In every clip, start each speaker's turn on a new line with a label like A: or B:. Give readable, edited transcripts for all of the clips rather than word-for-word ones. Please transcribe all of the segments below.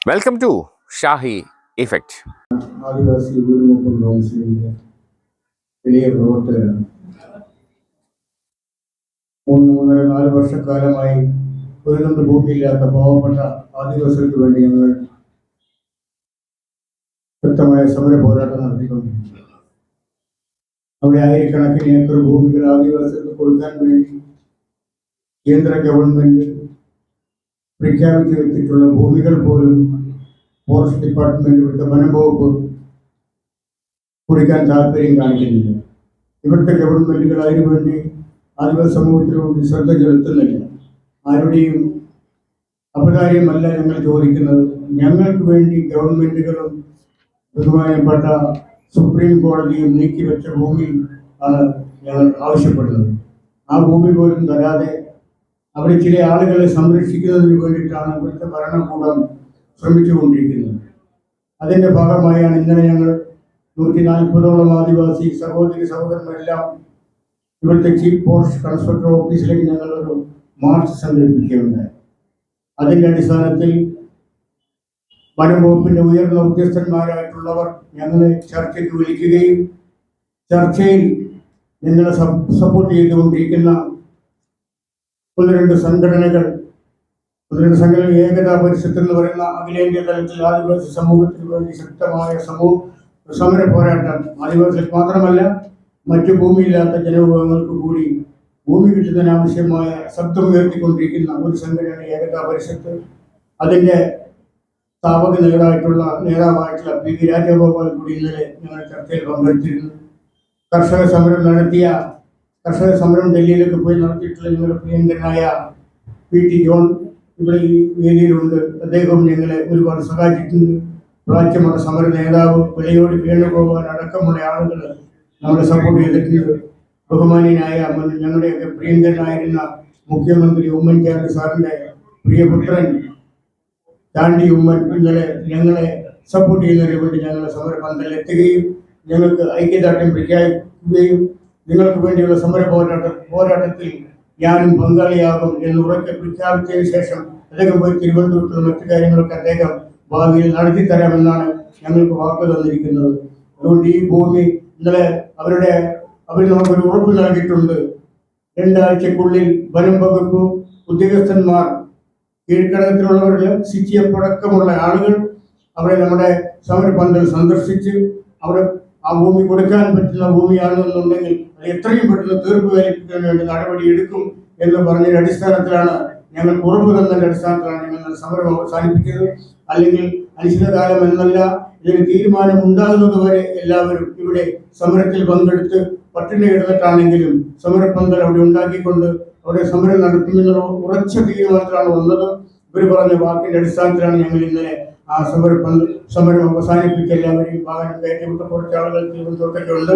A: Welcome to Shahi effect.
B: ആദിവാസി ഊരുമുഖം കൗൺസിലിന്റെ വലിയ പ്രവർത്തകരാണ്. 3-4 വർഷക്കാലമായി ഒരു തുണ്ട് ഭൂമിയില്ലാത്ത പാവപ്പെട്ട ആദിവാസികൾക്ക് വേണ്ടി ഞങ്ങൾ ശക്തമായ സമര പോരാട്ടം നടത്തിക്കൊണ്ടിരിക്കുന്നു. അവിടെ ആയിരക്കണക്കിന് ഏക്കർ ഭൂമികൾ ആദിവാസികൾക്ക് കൊടുക്കാൻ വേണ്ടി കേന്ദ്ര ഗവൺമെന്റ് പ്രഖ്യാപിച്ചു വെച്ചിട്ടുള്ള ഭൂമികൾ പോലും ഫോറസ്റ്റ് ഡിപ്പാർട്ട്മെന്റ്, ഇവിടുത്തെ വനം വകുപ്പ് കൊടുക്കാൻ താല്പര്യം കാണിക്കുന്നില്ല. ഇവിടുത്തെ ഗവൺമെന്റുകൾ അതിനുവേണ്ടി ആദിവാസി സമൂഹത്തിനോട് ശ്രദ്ധ ചെലുത്തുന്നില്ല. ആരുടെയും അപകാര്യമല്ല ഞങ്ങൾ ചോദിക്കുന്നത്. ഞങ്ങൾക്ക് വേണ്ടി ഗവൺമെന്റുകളും ബഹുമാനപ്പെട്ട സുപ്രീം കോടതിയും നീക്കിവെച്ച ഭൂമി ആണ് ഞങ്ങൾ ആവശ്യപ്പെടുന്നത്. ആ ഭൂമി പോലും തരാതെ അവിടെ ചില ആളുകളെ സംരക്ഷിക്കുന്നതിന് വേണ്ടിയിട്ടാണ് ഇവിടുത്തെ ഭരണകൂടം ശ്രമിച്ചുകൊണ്ടിരിക്കുന്നത്. അതിൻ്റെ ഭാഗമായാണ് ഇന്നലെ ഞങ്ങൾ 140ഓളം ആദിവാസി സഹോദരി സഹോദരന്മാരെല്ലാം ഇവിടുത്തെ ചീഫ് ഫോറസ്റ്റ് കൺസർവേറ്റർ ഓഫീസിലേക്ക് ഞങ്ങളൊരു മാർച്ച് സംഘടിപ്പിക്കുകയുണ്ടായി. അതിൻ്റെ അടിസ്ഥാനത്തിൽ വനം വകുപ്പിൻ്റെ ഉയർന്ന ഉദ്യോഗസ്ഥന്മാരായിട്ടുള്ളവർ ഞങ്ങളെ ചർച്ചയ്ക്ക് വിളിക്കുകയും ചർച്ചയിൽ ഞങ്ങളെ സപ്പോർട്ട് ചെയ്തുകൊണ്ടിരിക്കുന്ന ഒന്ന് രണ്ട് സംഘടനകൾ ഏകതാ പരിഷത്ത് എന്ന് പറയുന്ന അഖിലേന്ത്യാ തലത്തിൽ ആദിവാസി സമൂഹത്തിന് വേണ്ടി ശക്തമായ സമര പോരാട്ടം, ആദിവാസികൾക്ക് മാത്രമല്ല മറ്റു ഭൂമിയില്ലാത്ത ജനവിഭാഗങ്ങൾക്ക് കൂടി ഭൂമി കിട്ടുന്നതിനാവശ്യമായ ശബ്ദമുയർത്തിക്കൊണ്ടിരിക്കുന്ന ഒരു സംഘടന ഏകതാ പരിഷത്ത്. അതിൻ്റെ സ്ഥാപക നേതാവായിട്ടുള്ള പി രാജഗോപാൽ കൂടി ഇന്നലെ ഞങ്ങൾ ചർച്ചയിൽ പങ്കെടുത്തിരുന്നു. കർഷക സമരം ഡൽഹിയിലേക്ക് പോയി നടത്തിയിട്ടുള്ള ഞങ്ങളുടെ പ്രിയങ്കരനായ PT ജോൺ ഇവിടെ ഈ വേദിയിലുണ്ട്. അദ്ദേഹം ഞങ്ങളെ ഒരുപാട് സഹായിച്ചിട്ടുണ്ട്. പ്രാച്യമത സമര നേതാവ് വിളയോടി വേണുഗോപാൽ അടക്കമുള്ള ആളുകൾ നമ്മളെ സപ്പോർട്ട് ചെയ്തിട്ടുണ്ട്. ബഹുമാന്യനായ ഞങ്ങളുടെയൊക്കെ പ്രിയങ്കരനായിരുന്ന മുഖ്യമന്ത്രി ഉമ്മൻചാണ്ടി സാറിൻ്റെ പ്രിയപുത്രൻ ചാണ്ടി ഉമ്മൻ ഇന്നലെ ഞങ്ങളെ സപ്പോർട്ട് ചെയ്യുന്നതിന് വേണ്ടി ഞങ്ങളുടെ സമര പന്തലെത്തുകയും ഞങ്ങൾക്ക് ഐക്യദാർഢ്യം പ്രഖ്യാപിക്കുകയും നിങ്ങൾക്ക് വേണ്ടിയുള്ള സമര പോരാട്ടത്തിൽ ഞാനും പങ്കാളിയാകും എന്ന് ഉറക്കെ പ്രഖ്യാപിച്ചതിന് ശേഷം അദ്ദേഹം പോയി തിരുവനന്തപുരത്തുള്ള മറ്റു കാര്യങ്ങളൊക്കെ അദ്ദേഹം ഭാവിയിൽ നടത്തിത്തരാമെന്നാണ് ഞങ്ങൾക്ക് വാക്ക് തന്നിരിക്കുന്നത്. അതുകൊണ്ട് ഈ ഭൂമി ഇന്നലെ അവർ നമുക്കൊരു ഉറപ്പ് നൽകിയിട്ടുണ്ട്. 2 ആഴ്ചക്കുള്ളിൽ വനം വകുപ്പ് ഉദ്യോഗസ്ഥന്മാർ, കീഴ്ഘടകത്തിലുള്ളവരിൽ CGF അടക്കമുള്ള ആളുകൾ അവിടെ നമ്മുടെ സമരപന്തൽ സന്ദർശിച്ച് അവിടെ ആ ഭൂമി കൊടുക്കാൻ പറ്റുന്ന ഭൂമിയാണെന്നുണ്ടെങ്കിൽ അത് എത്രയും പെട്ടെന്ന് തീർപ്പ് കൽപ്പിക്കാൻ വേണ്ടി നടപടിയെടുക്കും എന്ന് പറഞ്ഞതിന്റെ അടിസ്ഥാനത്തിലാണ് ഞങ്ങൾ ഉറപ്പ് തന്നതിന്റെ അടിസ്ഥാനത്തിലാണ് ഞങ്ങൾ സമരം അവസാനിപ്പിച്ചത്. അല്ലെങ്കിൽ അനിശ്ചിതകാലം എന്നല്ല, ഇതിന് തീരുമാനം ഉണ്ടാകുന്നത് വരെ എല്ലാവരും ഇവിടെ സമരത്തിൽ പങ്കെടുത്ത് പട്ടിണി കിടന്നിട്ടാണെങ്കിലും സമരപന്തൽ അവിടെ ഉണ്ടാക്കിക്കൊണ്ട് അവിടെ സമരം നടത്തുമെന്നുള്ള ഉറച്ച തീരുമാനത്തിലാണ് വന്നത്. ഇവർ പറഞ്ഞ വാക്കിന്റെ അടിസ്ഥാനത്തിലാണ് ഞങ്ങൾ ഇന്നലെ ആ സമരം അവസാനിപ്പിച്ച് എല്ലാവരെയും വാഹനം കയറ്റിവിട്ട കുറച്ച് ആളുകൾ തിരുവനന്തപുരത്തൊക്കെ ഉണ്ട്.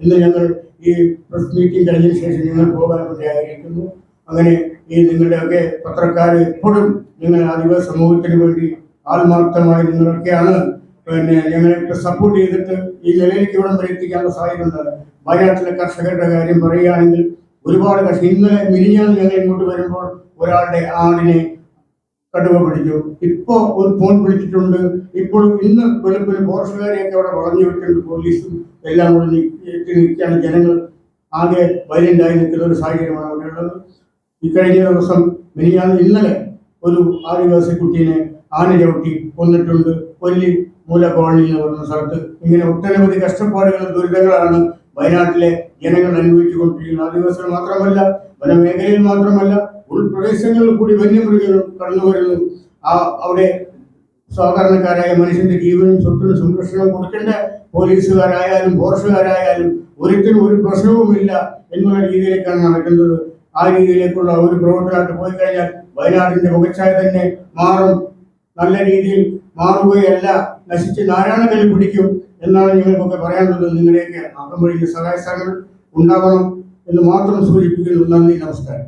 B: ഇന്ന് ഞങ്ങൾ ഈ പ്രസ് മീറ്റിംഗ് കഴിഞ്ഞതിന് ശേഷം ഞങ്ങൾ പോകാൻ വേണ്ടി ആയിരിക്കുന്നു. അങ്ങനെ ഈ നിങ്ങളുടെയൊക്കെ പത്രക്കാർ എപ്പോഴും നിങ്ങൾ ആദിവാസി സമൂഹത്തിന് വേണ്ടി ആത്മാർത്ഥമായി നിങ്ങളൊക്കെയാണ് ഞങ്ങളെ സപ്പോർട്ട് ചെയ്തിട്ട് ഈ നിലയിലേക്ക് ഇവിടം വരെ എത്തിക്കാനുള്ള സാധ്യതയുണ്ട്. വയനാട്ടിലെ കർഷകരുടെ കാര്യം പറയുകയാണെങ്കിൽ ഒരുപാട് ഇന്നലെ മിനിഞ്ഞാന്ന് ഞങ്ങൾ ഇങ്ങോട്ട് വരുമ്പോൾ ഒരാളുടെ ആടിനെ കടുവ പിടിച്ചു. ഇപ്പോ ഒരു ഫോൺ വിളിച്ചിട്ടുണ്ട്. ഇപ്പോൾ ഇന്ന് വെളുപ്പിന് ഫോറസ്റ്റുകാരെയൊക്കെ അവിടെ വളഞ്ഞു വിട്ടിട്ടുണ്ട്. പോലീസും എല്ലാം കൂടി നിൽക്കുകയാണ്. ജനങ്ങൾ ആകെ വയലന്റായി നിൽക്കുന്ന ഒരു സാഹചര്യമാണ് അവിടെ ഉള്ളത്. ഇക്കഴിഞ്ഞ ദിവസം ഇന്നലെ ഒരു ആദിവാസി കുട്ടീനെ ആന ചവിട്ടി കൊന്നിട്ടുണ്ട്. കൊല്ലി മൂല കോളനി എന്ന് പറയുന്ന സ്ഥലത്ത്. ഇങ്ങനെ ഒട്ടനവധി കഷ്ടപ്പാടുകളും ദുരിതങ്ങളാണ് വയനാട്ടിലെ ജനങ്ങൾ അനുഭവിച്ചുകൊണ്ടിരിക്കുന്നത്. ആദിവാസികൾ മാത്രമല്ല, വനമേഖലയിൽ മാത്രമല്ല, ഉൾപ്രദേശങ്ങളിൽ കൂടി വന്യമൃഗങ്ങൾ കടന്നു വരുന്നു. അവിടെ സാധാരണക്കാരായ മനുഷ്യന്റെ ജീവനും സ്വത്തിനും സംരക്ഷണം കൊടുക്കേണ്ട പോലീസുകാരായാലും ഫോറസ്റ്റുകാരായാലും ഒരിക്കലും ഒരു പ്രശ്നവുമില്ല എന്നുള്ള രീതിയിലേക്കാണ് നടക്കുന്നത്. ആ രീതിയിലേക്കുള്ള ഒരു പ്രവർത്തനമായിട്ട് പോയി കഴിഞ്ഞാൽ വയനാടിന്റെ മുഖച്ഛായ തന്നെ മാറും. നല്ല രീതിയിൽ മാറുകയല്ല, നശിച്ച് നാരായണകലി പിടിക്കും എന്നാണ് ഞങ്ങൾക്കൊക്കെ പറയാനുള്ളത്. നിങ്ങളുടെയൊക്കെ അകം വഴി സഹായ സഹകരണം ഉണ്ടാവണം എന്ന് മാത്രം സൂചിപ്പിക്കുന്നു. നന്ദി, നമസ്കാരം.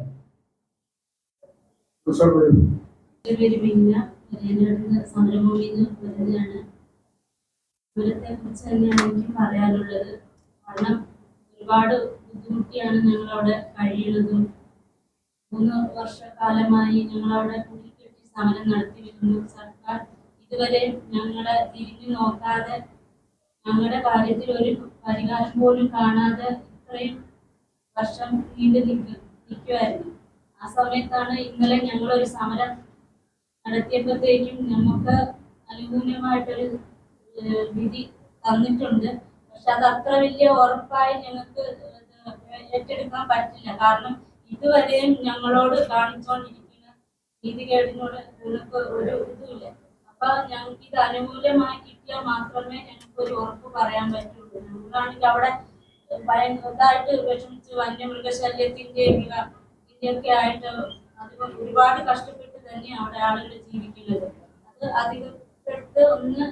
C: പറയാനുള്ളത് കാരണം ഒരുപാട് ബുദ്ധിമുട്ടിയാണ് ഞങ്ങളവിടെ കഴിയുന്നതും. 3 വർഷക്കാലമായി ഞങ്ങളവിടെ കുടിക്കെട്ടി സമരം നടത്തി വരുന്നു. സർക്കാർ ഇതുവരെ ഞങ്ങളെ തിരിഞ്ഞു നോക്കാതെ ഞങ്ങളുടെ കാര്യത്തിൽ ഒരു പരിഹാരം പോലും കാണാതെ ഇത്രയും വർഷം നിൽക്കുമായിരുന്നു. ആ സമയത്താണ് ഇന്നലെ ഞങ്ങളൊരു സമരം നടത്തിയപ്പോഴത്തേക്കും നമുക്ക് അനുകൂലമായിട്ടൊരു വിധി തന്നിട്ടുണ്ട്. പക്ഷെ അത് അത്ര വലിയ ഉറപ്പായി ഞങ്ങൾക്ക് ഏറ്റെടുക്കാൻ പറ്റില്ല. കാരണം ഇതുവരെയും ഞങ്ങളോട് കാണിച്ചുകൊണ്ടിരിക്കുന്ന നീതികേടിനോട് നിങ്ങൾക്ക് ഒരു ഇതുമില്ല. അപ്പൊ ഞങ്ങൾക്ക് ഇത് അനുകൂലമായി കിട്ടിയാൽ മാത്രമേ ഞങ്ങൾക്ക് ഒരു ഉറപ്പ് പറയാൻ പറ്റുള്ളൂ. ഞങ്ങളാണെങ്കിൽ അവിടെ ഭയങ്കരമായിട്ട് വിഷമിച്ച് വന്യമൃഗശല്യത്തിന്റെയും ഇതിന്റെയൊക്കെ ആയിട്ട് അതുകൊണ്ട് ഒരുപാട് കഷ്ടപ്പെട്ട് തന്നെ അവിടെ ആളുകൾ ജീവിക്കുന്നത്. അത് അധികപ്പെടുത്ത് ഒന്ന്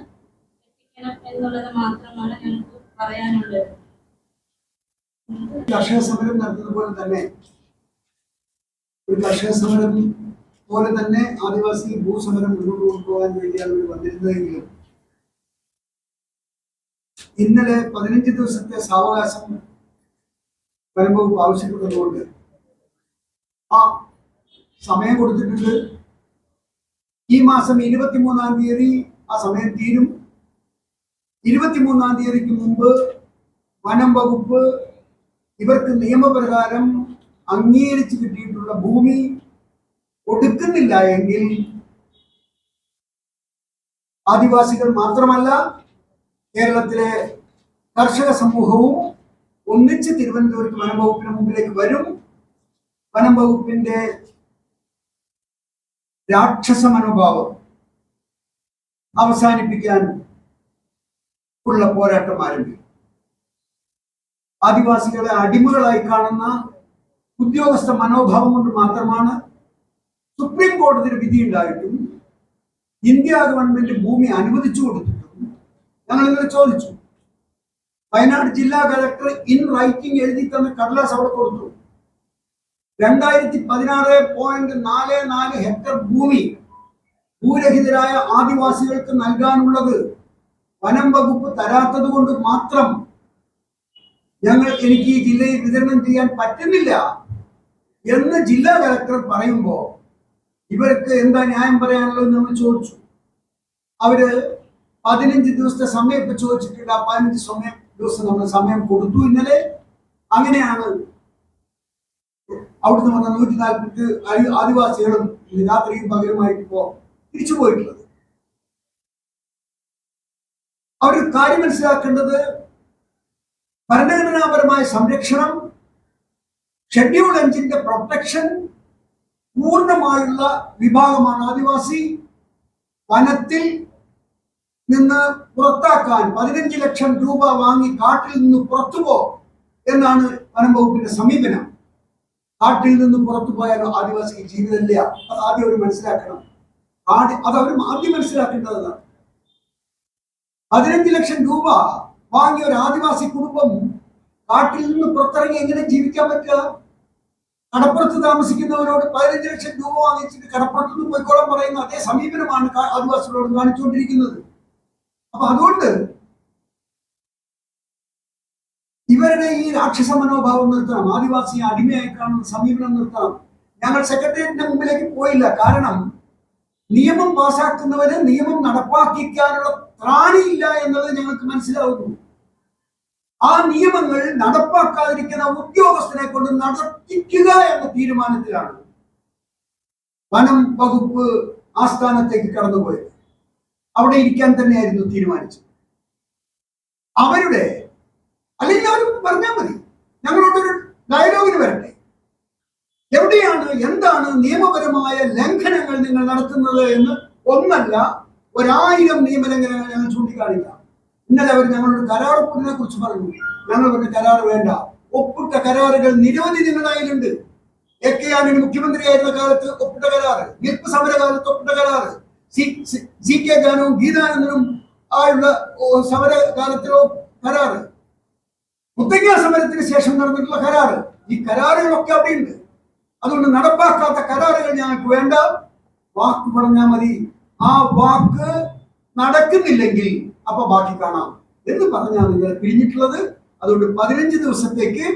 C: എത്തിക്കണം എന്നുള്ളത് മാത്രമാണ് ഞങ്ങൾക്ക് പറയാനുള്ളത്.
D: കർഷക സമരം നടത്തുന്ന പോലെ തന്നെ ഒരു കർഷക സമരം പോലെ തന്നെ ആദിവാസി ഭൂസമരം മുന്നോട്ട് കൊണ്ടുപോകാൻ വേണ്ടിയാണ് ഇവർ വന്നിരുന്നതെങ്കിലും ഇന്നലെ 15 ദിവസത്തെ സാവകാശം വനംവകുപ്പ് ആവശ്യപ്പെട്ടതുകൊണ്ട് ആ സമയം കൊടുത്തിട്ടുണ്ട്. ഈ മാസം 23-ാം തീയതി ആ സമയം തീരും. 23-ാം തീയതിക്ക് മുമ്പ് വനം വകുപ്പ് ഇവർക്ക് നിയമപ്രകാരം അംഗീകരിച്ച് കിട്ടിയിട്ടുള്ള ഭൂമി കൊടുക്കുന്നില്ല എങ്കിൽ ആദിവാസികൾ മാത്രമല്ല കേരളത്തിലെ കർഷക സമൂഹവും ഒന്നിച്ച് തിരുവനന്തപുരത്ത് വനം വകുപ്പിന് മുമ്പിലേക്ക് വരും. വനം വകുപ്പിന്റെ രാക്ഷസ മനോഭാവം അവസാനിപ്പിക്കാൻ ഉള്ള പോരാട്ടം ആരംഭിക്കും. ആദിവാസികളെ അടിമകളായി കാണുന്ന ഉദ്യോഗസ്ഥ മനോഭാവം കൊണ്ട് മാത്രമാണ് സുപ്രീം കോടതിയുടെ വിധി ഉണ്ടായിട്ടും ഇന്ത്യ ഗവൺമെന്റ് ഭൂമി അനുവദിച്ചു കൊടുത്തിട്ടും ഞങ്ങൾ ഇന്നലെ ചോദിച്ചു. വയനാട് ജില്ലാ കളക്ടർ ഇൻ റൈറ്റിംഗ് എഴുതി തന്ന കടലാസ് അവിടെ കൊടുത്തു. 2016.44 ഹെക്ടർ ഭൂമി ഭൂരഹിതരായ ആദിവാസികൾക്ക് നൽകാനുള്ളത് വനം വകുപ്പ് തരാത്തത് കൊണ്ട് മാത്രം എനിക്ക് ഈ ജില്ലയിൽ വിതരണം ചെയ്യാൻ പറ്റുന്നില്ല എന്ന് ജില്ലാ കളക്ടർ പറയുമ്പോൾ ഇവർക്ക് എന്താ ന്യായം പറയാനുള്ളത് നമ്മൾ ചോദിച്ചു. അവര് 15 ദിവസത്തെ സമയം ഇപ്പൊ ചോദിച്ചിട്ടില്ല. 15 ദിവസം നമ്മൾ സമയം കൊടുത്തു ഇന്നലെ. അങ്ങനെയാണ് അവിടുന്ന് വന്ന 140 ആദിവാസികളും രാത്രിയും പകരമായിട്ട് ഇപ്പോ തിരിച്ചു പോയിട്ടുള്ളത്. അവർ കാര്യം മനസ്സിലാക്കേണ്ടത് ഭരണഘടനാപരമായ സംരക്ഷണം, ഷെഡ്യൂൾ 5ന്റെ പ്രൊട്ടക്ഷൻ പൂർണ്ണമായുള്ള വിഭാഗമാണ് ആദിവാസി. വനത്തിൽ നിന്ന് പുറത്താക്കാൻ 15 ലക്ഷം രൂപ വാങ്ങി കാട്ടിൽ നിന്ന് പുറത്തുപോ എന്നാണ് വനം വകുപ്പിന്റെ സമീപനം. കാട്ടിൽ നിന്ന് പുറത്തു പോയാൽ ആദിവാസിക്ക് ജീവിതമില്ല. അത് ആദ്യം അവർ മനസ്സിലാക്കണം. അതവർ ആദ്യം മനസ്സിലാക്കേണ്ടതാണ്. 15 ലക്ഷം രൂപ വാങ്ങിയ ഒരു ആദിവാസി കുടുംബം കാട്ടിൽ നിന്ന് പുറത്തിറങ്ങി എങ്ങനെ ജീവിക്കാൻ പറ്റുക? കടപ്പുറത്ത് താമസിക്കുന്നവരോട് 15 ലക്ഷം രൂപ വാങ്ങിച്ചിട്ട് കടപ്പുറത്ത് നിന്ന് പോയിക്കോളം പറയുന്ന അതേ സമീപനമാണ് ആദിവാസികളോട് കാണിച്ചുകൊണ്ടിരിക്കുന്നത്. അപ്പൊ അതുകൊണ്ട് ഇവരുടെ ഈ രാക്ഷസ മനോഭാവം നിർത്തണം. ആദിവാസിയെ അടിമയായി കാണുന്ന സമീപനം നിർത്തണം. ഞങ്ങൾ സെക്രട്ടേറിയറ്റിന്റെ മുമ്പിലേക്ക് പോയില്ല. കാരണം നിയമം പാസാക്കുന്നവര് നിയമം നടപ്പാക്കിക്കാനുള്ള ത്രാണിയില്ല എന്നത് ഞങ്ങൾക്ക് മനസ്സിലാവുന്നു. ആ നിയമങ്ങൾ നടപ്പാക്കാതിരിക്കുന്ന ഉദ്യോഗസ്ഥനെ കൊണ്ട് നടത്തിക്കുക എന്ന തീരുമാനത്തിലാണ് വനം വകുപ്പ് ആസ്ഥാനത്തേക്ക് കടന്നുപോയത്. അവിടെ ഇരിക്കാൻ തന്നെയായിരുന്നു തീരുമാനിച്ചത്. അവരുടെ അല്ലെങ്കിൽ അവർ പറഞ്ഞാൽ മതി, ഞങ്ങളോടൊരു ഡയലോഗിന് വരട്ടെ. എവിടെയാണ് എന്താണ് നിയമപരമായ ലംഘനങ്ങൾ നിങ്ങൾ നടത്തുന്നത് എന്ന് ഒന്നല്ല 1000 നിയമലംഘനങ്ങൾ ഞങ്ങൾ ചൂണ്ടിക്കാണിക്കാം. ഇന്നലെ അവർ ഞങ്ങളൊരു കരാർ ഒപ്പിനെ കുറിച്ച് പറഞ്ഞു. ഞങ്ങൾ പറഞ്ഞ കരാർ വേണ്ട. ഒപ്പിട്ട കരാറുകൾ നിരവധി നിങ്ങളുടെ കയ്യിലുണ്ട്. AK ആന്റണി മുഖ്യമന്ത്രിയായിരുന്ന കാലത്ത് ഒപ്പിട്ട കരാറ്, നിൽപ്പ് സമരകാലത്ത് ഒപ്പിട്ട കരാറ്, CK ജാനുവും ഗീതാനന്ദനും ആയുള്ള സമരകാലത്തിലോ കരാറ്, മുത്തങ്ങ സമരത്തിന് ശേഷം നടന്നിട്ടുള്ള കരാറ്, ഈ കരാറുകളൊക്കെ അവിടെയുണ്ട്. അതുകൊണ്ട് നടപ്പാക്കാത്ത കരാറുകൾ ഞങ്ങൾക്ക് വേണ്ട. വാക്ക് പറഞ്ഞാൽ മതി. ആ വാക്ക് നടക്കുന്നില്ലെങ്കിൽ അപ്പൊ ബാക്കി കാണാം എന്ന് പറഞ്ഞാൽ നിങ്ങൾ പിരിഞ്ഞിട്ടുള്ളത്. അതുകൊണ്ട് 15 ദിവസത്തേക്ക്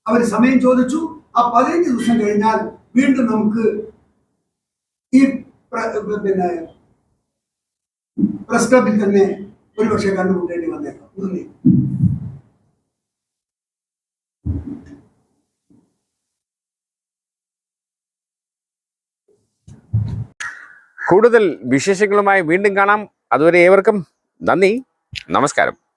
D: അവർ സമയം ചോദിച്ചു. ആ 15 ദിവസം കഴിഞ്ഞാൽ വീണ്ടും നമുക്ക് ഈ പ്രസ് ക്ലബിൽ തന്നെ ഒരുപക്ഷെ കണ്ടുമുട്ടേണ്ടി വന്നേക്കാം. നന്ദി.
A: കൂടുതൽ വിശേഷങ്ങളുമായി വീണ്ടും കാണാം. അതുവരെ ഏവർക്കും നന്ദി, നമസ്കാരം.